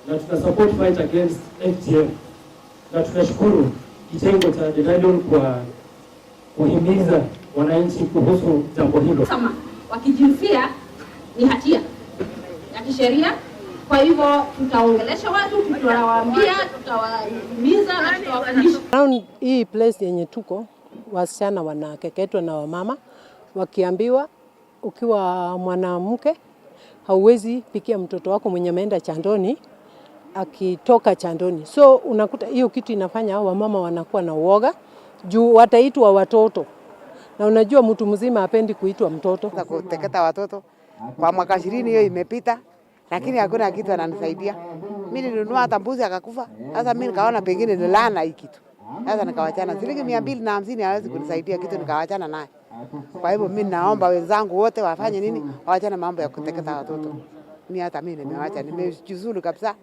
na tuna support fight against FGM, na tunashukuru kitengo cha The Lion kwa kuhimiza wananchi kuhusu jambo hilo. Kama wakijinsia ni hatia ya kisheria, kwa hivyo tutaongelesha watu, tutawaambia, tutawahimiza na tutawafundisha. Hii place yenye tuko, wasichana wanakeketwa na wamama wakiambiwa ukiwa mwanamke hauwezi pikia mtoto wako mwenye ameenda chandoni akitoka chandoni. So unakuta hiyo kitu inafanya wamama wanakuwa na uoga juu wataitwa watoto. Na unajua mtu mzima hapendi kuitwa mtoto. Kuteketa watoto kwa mwaka 20 hiyo imepita, lakini hakuna kitu ananisaidia. Mimi nilinunua hata mbuzi akakufa. Sasa mimi nikaona pengine ni laana hii kitu. Sasa nikawachana. Shilingi 250 hawezi kunisaidia kitu, nikawachana naye. Kwa hivyo mimi naomba wenzangu wote wafanye nini? Waachane mambo ya kuteketa watoto. Mimi hata mimi nimewacha, nimejizulu kabisa.